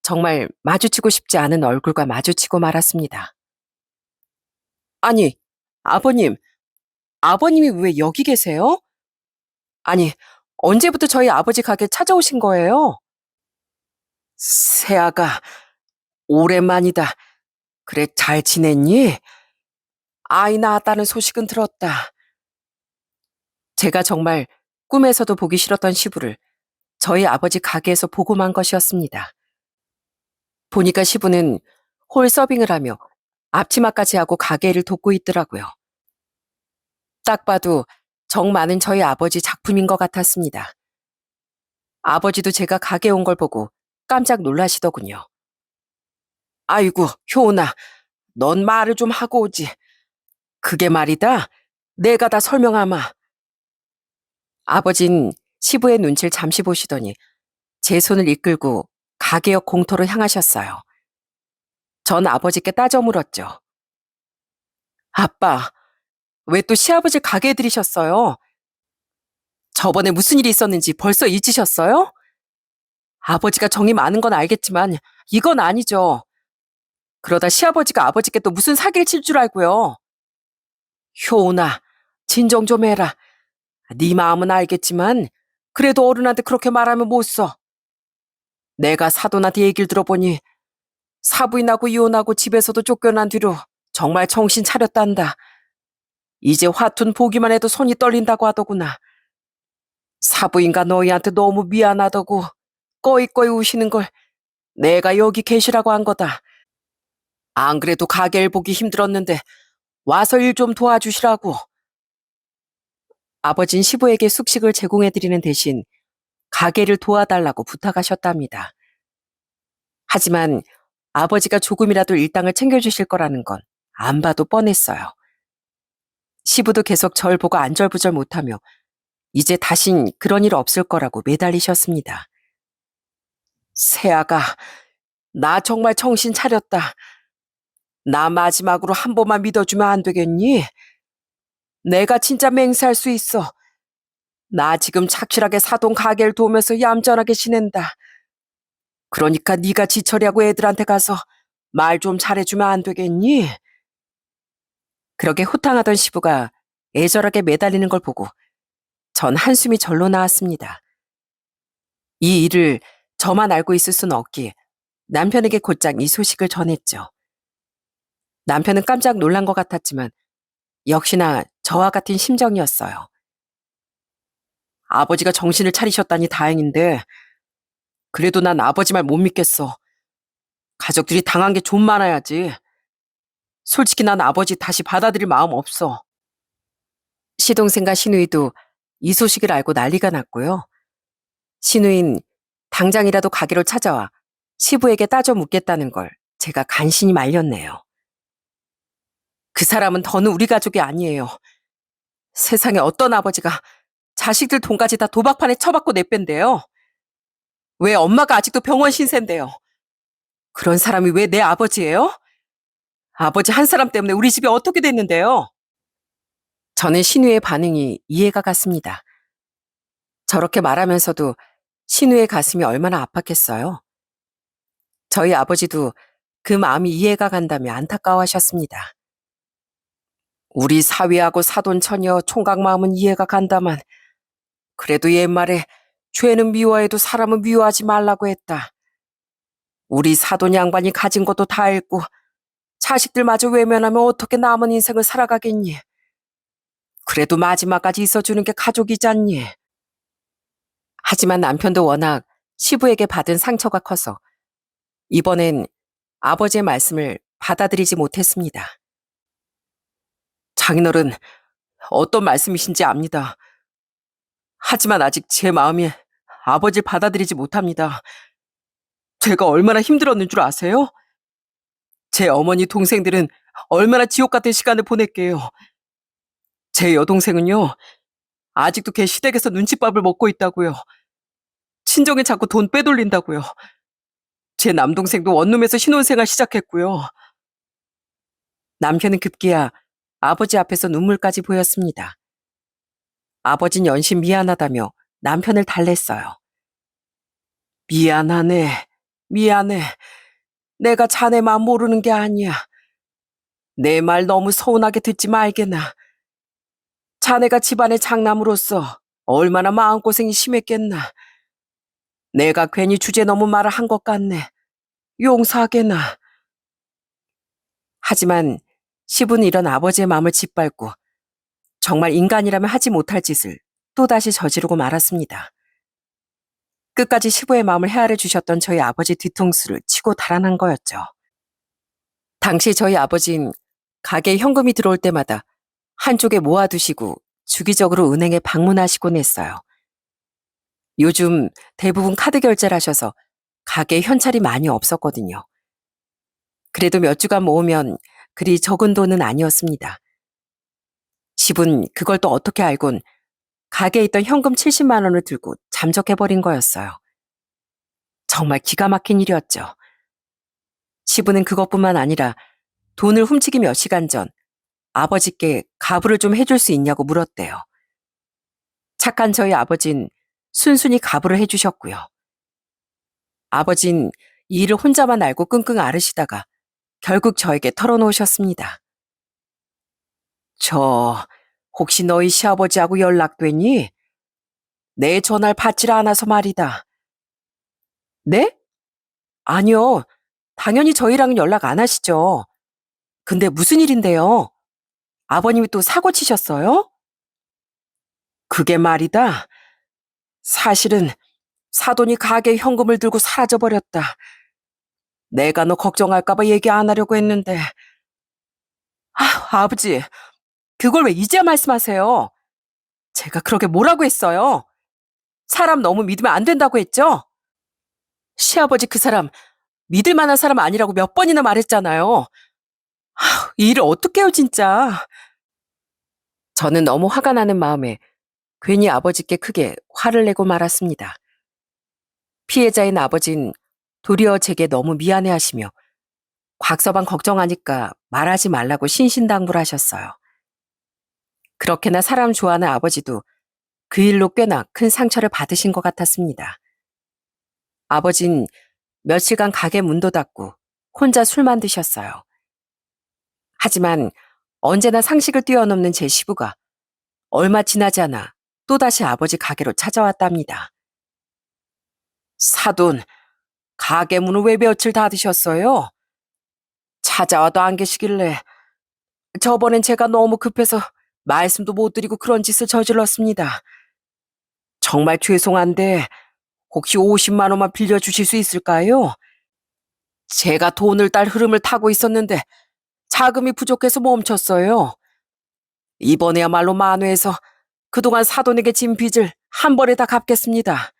정말 마주치고 싶지 않은 얼굴과 마주치고 말았습니다. 아니, 아버님, 아버님이 왜 여기 계세요? 아니, 언제부터 저희 아버지 가게 찾아오신 거예요? 세아가 오랜만이다. 그래, 잘 지냈니? 아이 낳았다는 소식은 들었다. 제가 정말 꿈에서도 보기 싫었던 시부를 저희 아버지 가게에서 보고만 것이었습니다. 보니까 시부는 홀 서빙을 하며 앞치마까지 하고 가게를 돕고 있더라고요. 딱 봐도 정 많은 저희 아버지 작품인 것 같았습니다. 아버지도 제가 가게 온 걸 보고 깜짝 놀라시더군요. 아이고, 효은아, 넌 말을 좀 하고 오지. 그게 말이다. 내가 다 설명하마. 아버진 시부의 눈치를 잠시 보시더니 제 손을 이끌고 가게 옆 공터로 향하셨어요. 전 아버지께 따져 물었죠. 아빠, 왜 또 시아버지 가게에 들이셨어요? 저번에 무슨 일이 있었는지 벌써 잊으셨어요? 아버지가 정이 많은 건 알겠지만 이건 아니죠. 그러다 시아버지가 아버지께 또 무슨 사기를 칠 줄 알고요. 효은아, 진정 좀 해라. 네 마음은 알겠지만 그래도 어른한테 그렇게 말하면 못 써. 내가 사돈한테 얘기를 들어보니 사부인하고 이혼하고 집에서도 쫓겨난 뒤로 정말 정신 차렸단다. 이제 화툰 보기만 해도 손이 떨린다고 하더구나. 사부인가 너희한테 너무 미안하다고 꺼이꺼이 우시는 걸 내가 여기 계시라고 한 거다. 안 그래도 가게를 보기 힘들었는데 와서 일 좀 도와주시라고. 아버진 시부에게 숙식을 제공해드리는 대신 가게를 도와달라고 부탁하셨답니다. 하지만 아버지가 조금이라도 일당을 챙겨주실 거라는 건 안 봐도 뻔했어요. 시부도 계속 절 보고 안절부절 못하며 이제 다신 그런 일 없을 거라고 매달리셨습니다. 세아가, 나 정말 정신 차렸다. 나 마지막으로 한 번만 믿어주면 안 되겠니? 내가 진짜 맹세할 수 있어. 나 지금 착실하게 사돈 가게를 도우면서 얌전하게 지낸다. 그러니까 네가 지철이하고 애들한테 가서 말 좀 잘해주면 안 되겠니? 그러게 호탕하던 시부가 애절하게 매달리는 걸 보고 전 한숨이 절로 나왔습니다. 이 일을 저만 알고 있을 수는 없기에 남편에게 곧장 이 소식을 전했죠. 남편은 깜짝 놀란 것 같았지만 역시나 저와 같은 심정이었어요. 아버지가 정신을 차리셨다니 다행인데 그래도 난 아버지 말 못 믿겠어. 가족들이 당한 게 좀 많아야지. 솔직히 난 아버지 다시 받아들일 마음 없어. 시동생과 시누이도 이 소식을 알고 난리가 났고요. 시누인 당장이라도 가게로 찾아와 시부에게 따져 묻겠다는 걸 제가 간신히 말렸네요. 그 사람은 더는 우리 가족이 아니에요. 세상에 어떤 아버지가 자식들 돈까지 다 도박판에 쳐박고 내뺀대요. 왜 엄마가 아직도 병원 신세인데요. 그런 사람이 왜 내 아버지예요? 아버지 한 사람 때문에 우리 집이 어떻게 됐는데요? 저는 신우의 반응이 이해가 갔습니다. 저렇게 말하면서도 신우의 가슴이 얼마나 아팠겠어요. 저희 아버지도 그 마음이 이해가 간다며 안타까워하셨습니다. 우리 사위하고 사돈 처녀 총각 마음은 이해가 간다만 그래도 옛말에 죄는 미워해도 사람은 미워하지 말라고 했다. 우리 사돈 양반이 가진 것도 다 잃고 자식들마저 외면하면 어떻게 남은 인생을 살아가겠니? 그래도 마지막까지 있어주는 게 가족이잖니. 하지만 남편도 워낙 시부에게 받은 상처가 커서 이번엔 아버지의 말씀을 받아들이지 못했습니다. 장인어른, 어떤 말씀이신지 압니다. 하지만 아직 제 마음이 아버지를 받아들이지 못합니다. 제가 얼마나 힘들었는 줄 아세요? 제 어머니 동생들은 얼마나 지옥 같은 시간을 보냈게요. 제 여동생은요, 아직도 걔 시댁에서 눈칫밥을 먹고 있다고요. 친정에 자꾸 돈 빼돌린다고요. 제 남동생도 원룸에서 신혼생활 시작했고요. 남편은 급기야 아버지 앞에서 눈물까지 보였습니다. 아버진 연신 미안하다며 남편을 달랬어요. 미안하네, 미안해. 내가 자네 마음 모르는 게 아니야. 내 말 너무 서운하게 듣지 말게나. 자네가 집안의 장남으로서 얼마나 마음고생이 심했겠나. 내가 괜히 주제 넘은 말을 한 것 같네. 용서하게나. 하지만 시부는 이런 아버지의 마음을 짓밟고 정말 인간이라면 하지 못할 짓을 또다시 저지르고 말았습니다. 끝까지 시부의 마음을 헤아려 주셨던 저희 아버지 뒤통수를 치고 달아난 거였죠. 당시 저희 아버진 가게에 현금이 들어올 때마다 한쪽에 모아두시고 주기적으로 은행에 방문하시곤 했어요. 요즘 대부분 카드 결제를 하셔서 가게에 현찰이 많이 없었거든요. 그래도 몇 주간 모으면 그리 적은 돈은 아니었습니다. 집은 그걸 또 어떻게 알곤 가게에 있던 현금 70만 원을 들고 잠적해버린 거였어요. 정말 기가 막힌 일이었죠. 시부는 그것뿐만 아니라 돈을 훔치기 몇 시간 전 아버지께 가부를 좀 해줄 수 있냐고 물었대요. 착한 저희 아버진 순순히 가부를 해주셨고요. 아버진 이 일을 혼자만 알고 끙끙 앓으시다가 결국 저에게 털어놓으셨습니다. 혹시 너희 시아버지하고 연락됐니? 내 전화를 받질 않아서 말이다. 네? 아니요. 당연히 저희랑은 연락 안 하시죠. 근데 무슨 일인데요? 아버님이 또 사고 치셨어요? 그게 말이다. 사실은 사돈이 가게 현금을 들고 사라져버렸다. 내가 너 걱정할까봐 얘기 안 하려고 했는데. 아버지, 그걸 왜 이제야 말씀하세요? 제가 그렇게 뭐라고 했어요? 사람 너무 믿으면 안 된다고 했죠? 시아버지 그 사람 믿을 만한 사람 아니라고 몇 번이나 말했잖아요. 이 일을 어떻게 해요, 진짜. 저는 너무 화가 나는 마음에 괜히 아버지께 크게 화를 내고 말았습니다. 피해자인 아버진 도리어 제게 너무 미안해하시며 곽서방 걱정하니까 말하지 말라고 신신당부를 하셨어요. 그렇게나 사람 좋아하는 아버지도 그 일로 꽤나 큰 상처를 받으신 것 같았습니다. 아버진 며칠간 가게 문도 닫고 혼자 술만 드셨어요. 하지만 언제나 상식을 뛰어넘는 제 시부가 얼마 지나지 않아 또다시 아버지 가게로 찾아왔답니다. 사돈, 가게 문을 왜 며칠 닫으셨어요? 찾아와도 안 계시길래 저번엔 제가 너무 급해서 말씀도 못 드리고 그런 짓을 저질렀습니다. 정말 죄송한데 혹시 50만 원만 빌려주실 수 있을까요? 제가 돈을 딸 흐름을 타고 있었는데 자금이 부족해서 멈췄어요. 이번에야말로 만회해서 그동안 사돈에게 진 빚을 한 번에 다 갚겠습니다.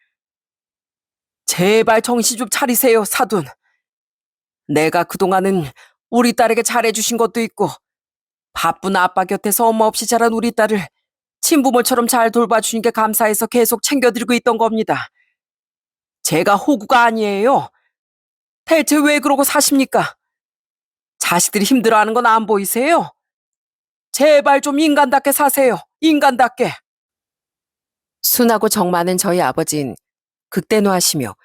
제발 정신 좀 차리세요, 사돈. 내가 그동안은 우리 딸에게 잘해주신 것도 있고 바쁜 아빠 곁에서 엄마 없이 자란 우리 딸을 친부모처럼 잘 돌봐주신 게 감사해서 계속 챙겨드리고 있던 겁니다. 제가 호구가 아니에요. 대체 왜 그러고 사십니까? 자식들이 힘들어하는 건 안 보이세요? 제발 좀 인간답게 사세요. 인간답게. 순하고 정 많은 저희 아버진 극대노하시며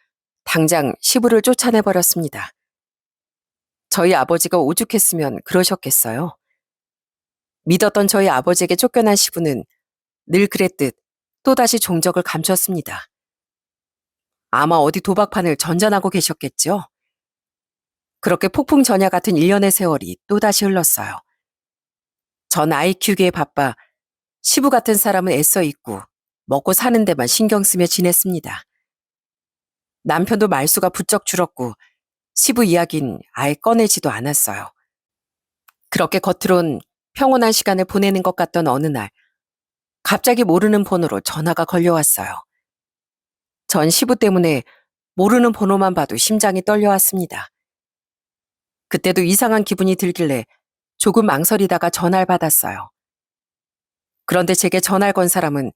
당장 시부를 쫓아내버렸습니다. 저희 아버지가 오죽했으면 그러셨겠어요. 믿었던 저희 아버지에게 쫓겨난 시부는 늘 그랬듯 또다시 종적을 감췄습니다. 아마 어디 도박판을 전전하고 계셨겠죠. 그렇게 폭풍전야 같은 1년의 세월이 또다시 흘렀어요. 전 아이 키우기에 바빠 시부 같은 사람은 애써 있고 먹고 사는 데만 신경 쓰며 지냈습니다. 남편도 말수가 부쩍 줄었고 시부 이야긴 아예 꺼내지도 않았어요. 그렇게 겉으론 평온한 시간을 보내는 것 같던 어느 날 갑자기 모르는 번호로 전화가 걸려왔어요. 전 시부 때문에 모르는 번호만 봐도 심장이 떨려왔습니다. 그때도 이상한 기분이 들길래 조금 망설이다가 전화를 받았어요. 그런데 제게 전화를 건 사람은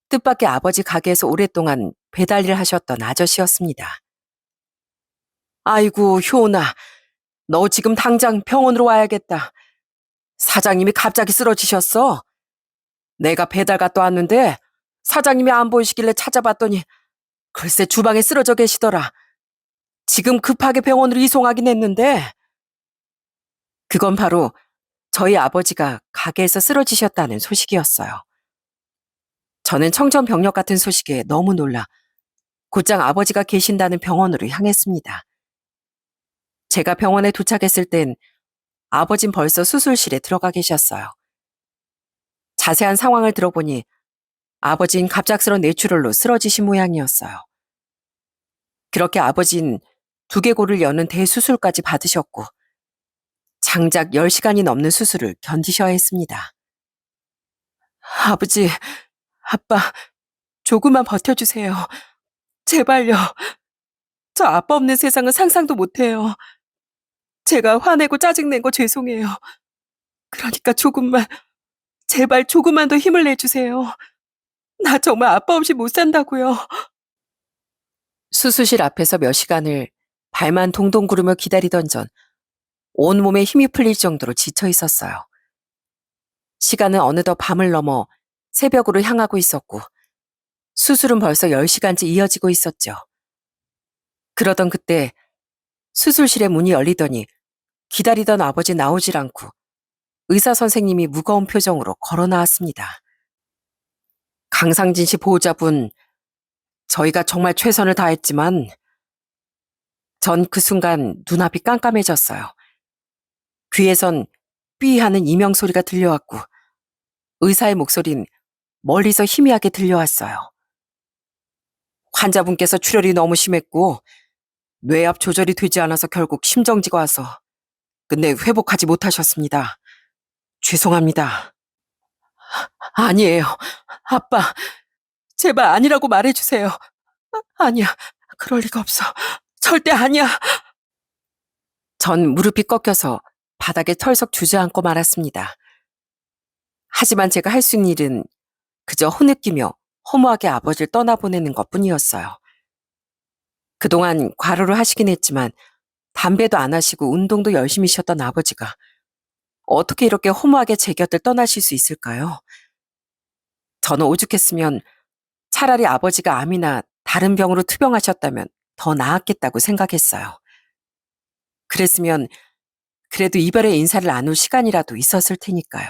뜻밖의 아버지 가게에서 오랫동안 배달 일을 하셨던 아저씨였습니다. 아이고, 효나, 너 지금 당장 병원으로 와야겠다. 사장님이 갑자기 쓰러지셨어. 내가 배달 갔다 왔는데 사장님이 안 보이시길래 찾아봤더니 글쎄 주방에 쓰러져 계시더라. 지금 급하게 병원으로 이송하긴 했는데. 그건 바로 저희 아버지가 가게에서 쓰러지셨다는 소식이었어요. 저는 청천벽력 같은 소식에 너무 놀라 곧장 아버지가 계신다는 병원으로 향했습니다. 제가 병원에 도착했을 땐 아버진 벌써 수술실에 들어가 계셨어요. 자세한 상황을 들어보니 아버진 갑작스런 뇌출혈로 쓰러지신 모양이었어요. 그렇게 아버진 두개골을 여는 대수술까지 받으셨고 장작 10시간이 넘는 수술을 견디셔야 했습니다. 아버지, 아빠, 조금만 버텨주세요. 제발요. 저 아빠 없는 세상은 상상도 못해요. 제가 화내고 짜증낸 거 죄송해요. 그러니까 조금만, 제발 조금만 더 힘을 내주세요. 나 정말 아빠 없이 못 산다고요. 수술실 앞에서 몇 시간을 발만 동동 구르며 기다리던 전 온몸에 힘이 풀릴 정도로 지쳐 있었어요. 시간은 어느덧 밤을 넘어 새벽으로 향하고 있었고 수술은 벌써 10시간째 이어지고 있었죠. 그러던 그때 수술실의 문이 열리더니 기다리던 아버지 나오질 않고 의사 선생님이 무거운 표정으로 걸어 나왔습니다. 강상진 씨 보호자분, 저희가 정말 최선을 다했지만 전 그 순간 눈앞이 깜깜해졌어요. 귀에선 삐 하는 이명 소리가 들려왔고 의사의 목소린 멀리서 희미하게 들려왔어요. 환자분께서 출혈이 너무 심했고 뇌압 조절이 되지 않아서 결국 심정지가 와서 끝내 회복하지 못하셨습니다. 죄송합니다. 아니에요. 아빠, 제발 아니라고 말해주세요. 아니야, 그럴 리가 없어. 절대 아니야. 전 무릎이 꺾여서 바닥에 털썩 주저앉고 말았습니다. 하지만 제가 할 수 있는 일은 그저 허느끼며 허무하게 아버지를 떠나보내는 것뿐이었어요. 그동안 과로를 하시긴 했지만 담배도 안 하시고 운동도 열심히 하셨던 아버지가 어떻게 이렇게 허무하게 제 곁을 떠나실 수 있을까요? 저는 오죽했으면 차라리 아버지가 암이나 다른 병으로 투병하셨다면 더 나았겠다고 생각했어요. 그랬으면 그래도 이별의 인사를 나눌 시간이라도 있었을 테니까요.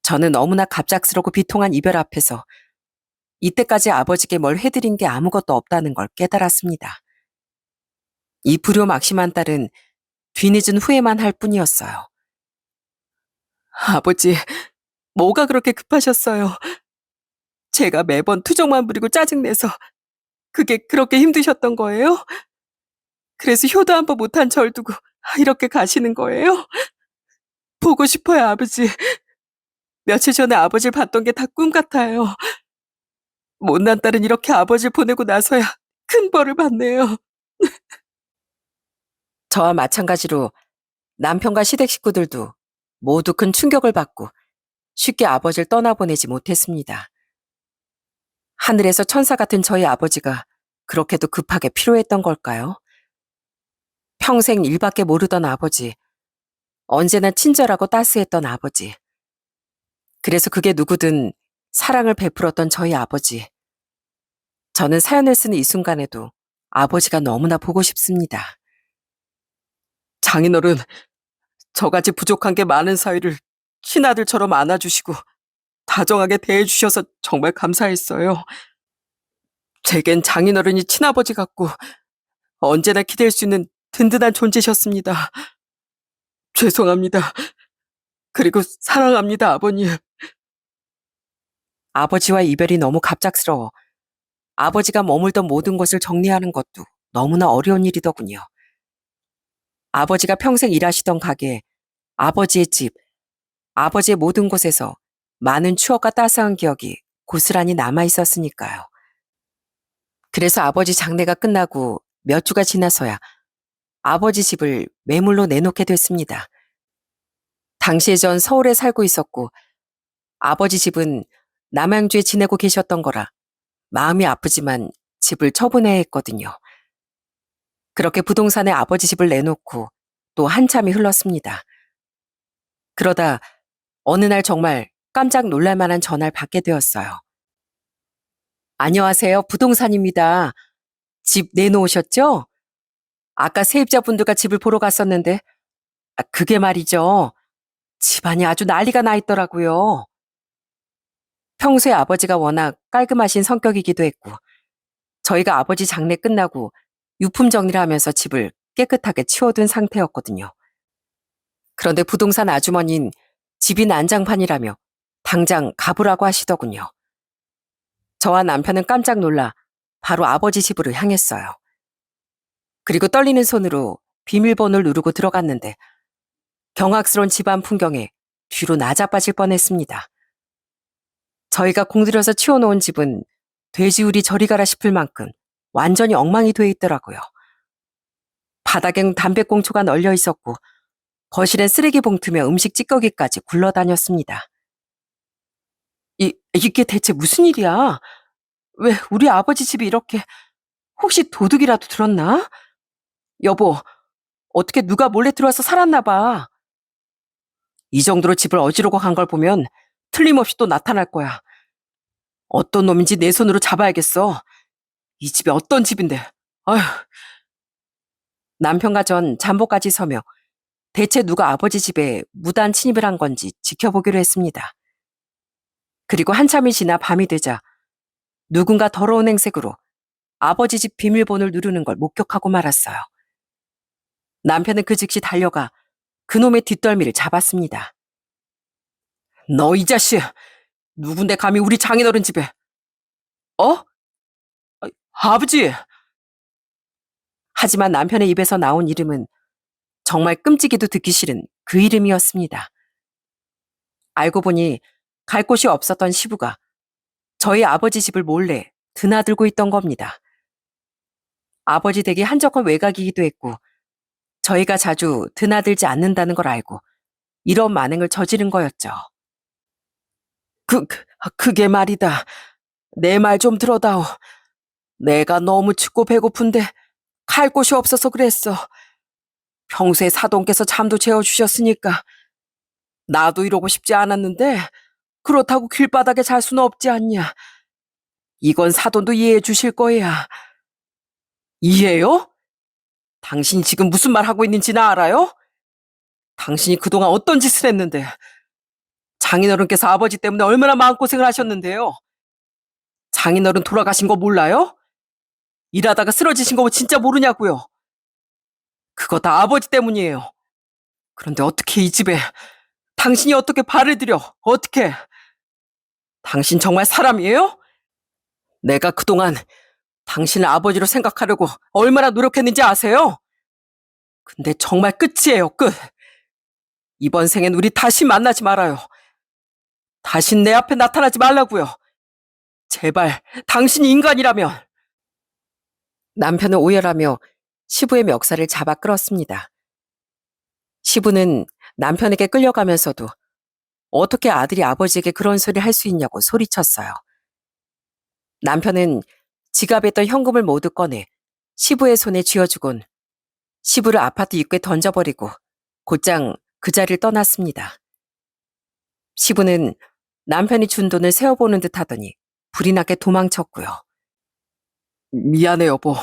저는 너무나 갑작스럽고 비통한 이별 앞에서 이때까지 아버지께 뭘 해드린 게 아무것도 없다는 걸 깨달았습니다. 이 불효막심한 딸은 뒤늦은 후회만 할 뿐이었어요. 아버지, 뭐가 그렇게 급하셨어요? 제가 매번 투정만 부리고 짜증내서 그게 그렇게 힘드셨던 거예요? 그래서 효도 한 번 못한 절 두고 이렇게 가시는 거예요? 보고 싶어요, 아버지. 며칠 전에 아버지를 봤던 게 다 꿈 같아요. 못난 딸은 이렇게 아버지를 보내고 나서야 큰 벌을 받네요. 저와 마찬가지로 남편과 시댁 식구들도 모두 큰 충격을 받고 쉽게 아버지를 떠나보내지 못했습니다. 하늘에서 천사 같은 저희 아버지가 그렇게도 급하게 필요했던 걸까요? 평생 일밖에 모르던 아버지, 언제나 친절하고 따스했던 아버지. 그래서 그게 누구든 사랑을 베풀었던 저희 아버지. 저는 사연을 쓰는 이 순간에도 아버지가 너무나 보고 싶습니다. 장인어른, 저같이 부족한 게 많은 사위를 친아들처럼 안아주시고 다정하게 대해주셔서 정말 감사했어요. 제겐 장인어른이 친아버지 같고 언제나 기댈 수 있는 든든한 존재셨습니다. 죄송합니다. 그리고 사랑합니다, 아버님. 아버지와 이별이 너무 갑작스러워 아버지가 머물던 모든 것을 정리하는 것도 너무나 어려운 일이더군요. 아버지가 평생 일하시던 가게, 아버지의 집, 아버지의 모든 곳에서 많은 추억과 따스한 기억이 고스란히 남아 있었으니까요. 그래서 아버지 장례가 끝나고 몇 주가 지나서야 아버지 집을 매물로 내놓게 됐습니다. 당시에 전 서울에 살고 있었고 아버지 집은 남양주에 지내고 계셨던 거라 마음이 아프지만 집을 처분해야 했거든요. 그렇게 부동산에 아버지 집을 내놓고 또 한참이 흘렀습니다. 그러다 어느 날 정말 깜짝 놀랄 만한 전화를 받게 되었어요. 안녕하세요. 부동산입니다. 집 내놓으셨죠? 아까 세입자분들과 집을 보러 갔었는데, 그게 말이죠. 집안이 아주 난리가 나 있더라고요. 평소에 아버지가 워낙 깔끔하신 성격이기도 했고, 저희가 아버지 장례 끝나고 유품 정리를 하면서 집을 깨끗하게 치워둔 상태였거든요. 그런데 부동산 아주머니는 집이 난장판이라며 당장 가보라고 하시더군요. 저와 남편은 깜짝 놀라 바로 아버지 집으로 향했어요. 그리고 떨리는 손으로 비밀번호를 누르고 들어갔는데 경악스러운 집안 풍경에 뒤로 나자빠질 뻔했습니다. 저희가 공들여서 치워놓은 집은 돼지우리 저리 가라 싶을 만큼 완전히 엉망이 돼 있더라고요. 바닥엔 담배꽁초가 널려 있었고 거실엔 쓰레기 봉투며 음식 찌꺼기까지 굴러다녔습니다. 이게 대체 무슨 일이야? 왜 우리 아버지 집이 이렇게... 혹시 도둑이라도 들었나? 여보, 어떻게 누가 몰래 들어와서 살았나 봐. 이 정도로 집을 어지르고 간 걸 보면 틀림없이 또 나타날 거야. 어떤 놈인지 내 손으로 잡아야겠어. 이 집이 어떤 집인데. 아휴. 남편과 전 잠복까지 서며 대체 누가 아버지 집에 무단 침입을 한 건지 지켜보기로 했습니다. 그리고 한참이 지나 밤이 되자 누군가 더러운 행색으로 아버지 집 비밀번호를 누르는 걸 목격하고 말았어요. 남편은 그 즉시 달려가 그놈의 뒷덜미를 잡았습니다. 너 이 자식! 누군데 감히 우리 장인어른 집에... 어? 아버지! 하지만 남편의 입에서 나온 이름은 정말 끔찍이도 듣기 싫은 그 이름이었습니다. 알고 보니 갈 곳이 없었던 시부가 저희 아버지 집을 몰래 드나들고 있던 겁니다. 아버지 댁이 한적한 외곽이기도 했고 저희가 자주 드나들지 않는다는 걸 알고 이런 만행을 저지른 거였죠. 그게 말이다. 내 말 좀 들어다오. 내가 너무 춥고 배고픈데 갈 곳이 없어서 그랬어. 평소에 사돈께서 잠도 재워주셨으니까 나도 이러고 싶지 않았는데 그렇다고 길바닥에 잘 수는 없지 않냐. 이건 사돈도 이해해 주실 거야. 이해요? 당신이 지금 무슨 말 하고 있는지 나 알아요? 당신이 그동안 어떤 짓을 했는데. 장인어른께서 아버지 때문에 얼마나 마음고생을 하셨는데요. 장인어른 돌아가신 거 몰라요? 일하다가 쓰러지신 거 진짜 모르냐고요. 그거 다 아버지 때문이에요. 그런데 어떻게 이 집에 당신이 어떻게 발을 들여? 어떻게? 당신 정말 사람이에요? 내가 그동안 당신을 아버지로 생각하려고 얼마나 노력했는지 아세요? 근데 정말 끝이에요, 끝. 이번 생엔 우리 다시 만나지 말아요. 다신 내 앞에 나타나지 말라고요. 제발 당신이 인간이라면. 남편은 오열하며 시부의 멱살을 잡아 끌었습니다. 시부는 남편에게 끌려가면서도 어떻게 아들이 아버지에게 그런 소리를 할 수 있냐고 소리쳤어요. 남편은 지갑에 있던 현금을 모두 꺼내 시부의 손에 쥐어주곤 시부를 아파트 입구에 던져버리고 곧장 그 자리를 떠났습니다. 시부는 남편이 준 돈을 세어보는 듯 하더니 불이 나게 도망쳤고요. 미안해 여보.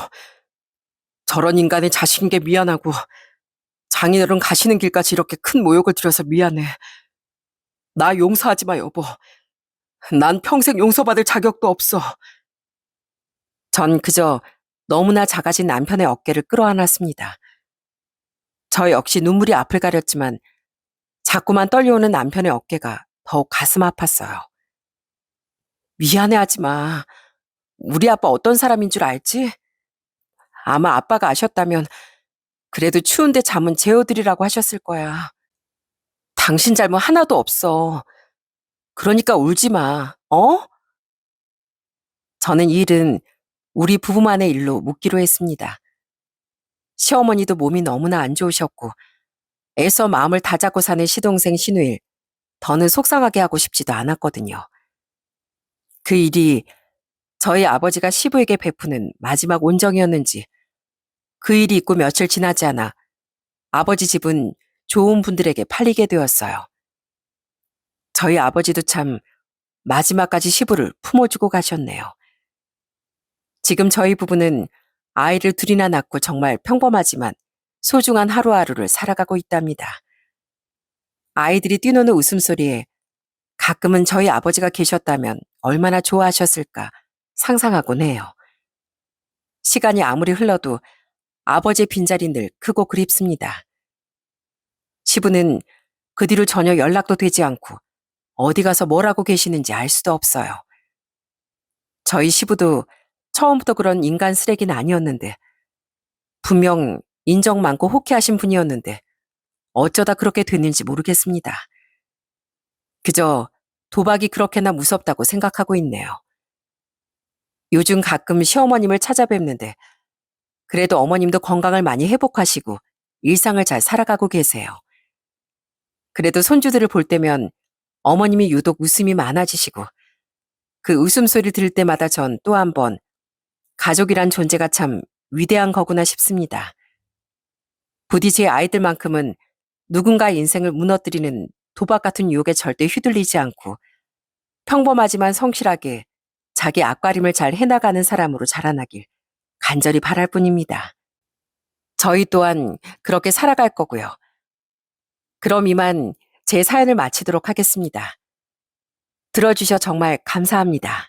저런 인간의 자식인 게 미안하고 장인어른 가시는 길까지 이렇게 큰 모욕을 드려서 미안해. 나 용서하지 마 여보. 난 평생 용서받을 자격도 없어. 전 그저 너무나 작아진 남편의 어깨를 끌어안았습니다. 저 역시 눈물이 앞을 가렸지만 자꾸만 떨려오는 남편의 어깨가 더욱 가슴 아팠어요. 미안해하지 마. 우리 아빠 어떤 사람인 줄 알지? 아마 아빠가 아셨다면 그래도 추운데 잠은 재워드리라고 하셨을 거야. 당신 잘못 하나도 없어. 그러니까 울지 마. 어? 저는 이 일은 우리 부부만의 일로 묻기로 했습니다. 시어머니도 몸이 너무나 안 좋으셨고 애써 마음을 다잡고 사는 시동생 신우일, 더는 속상하게 하고 싶지도 않았거든요. 그 일이 저희 아버지가 시부에게 베푸는 마지막 온정이었는지 그 일이 있고 며칠 지나지 않아 아버지 집은 좋은 분들에게 팔리게 되었어요. 저희 아버지도 참 마지막까지 시부를 품어주고 가셨네요. 지금 저희 부부는 아이를 둘이나 낳고 정말 평범하지만 소중한 하루하루를 살아가고 있답니다. 아이들이 뛰노는 웃음소리에 가끔은 저희 아버지가 계셨다면 얼마나 좋아하셨을까 상상하곤 해요. 시간이 아무리 흘러도 아버지의 빈자리 늘 크고 그립습니다. 시부는 그 뒤로 전혀 연락도 되지 않고 어디 가서 뭘 하고 계시는지 알 수도 없어요. 저희 시부도 처음부터 그런 인간 쓰레기는 아니었는데 분명 인정 많고 호쾌하신 분이었는데 어쩌다 그렇게 됐는지 모르겠습니다. 그저 도박이 그렇게나 무섭다고 생각하고 있네요. 요즘 가끔 시어머님을 찾아뵙는데 그래도 어머님도 건강을 많이 회복하시고 일상을 잘 살아가고 계세요. 그래도 손주들을 볼 때면 어머님이 유독 웃음이 많아지시고 그 웃음소리 들을 때마다 전 또 한 번 가족이란 존재가 참 위대한 거구나 싶습니다. 부디 제 아이들만큼은 누군가 인생을 무너뜨리는 도박 같은 유혹에 절대 휘둘리지 않고 평범하지만 성실하게 자기 앞가림을 잘 해나가는 사람으로 자라나길 간절히 바랄 뿐입니다. 저희 또한 그렇게 살아갈 거고요. 그럼 이만 제 사연을 마치도록 하겠습니다. 들어주셔 정말 감사합니다.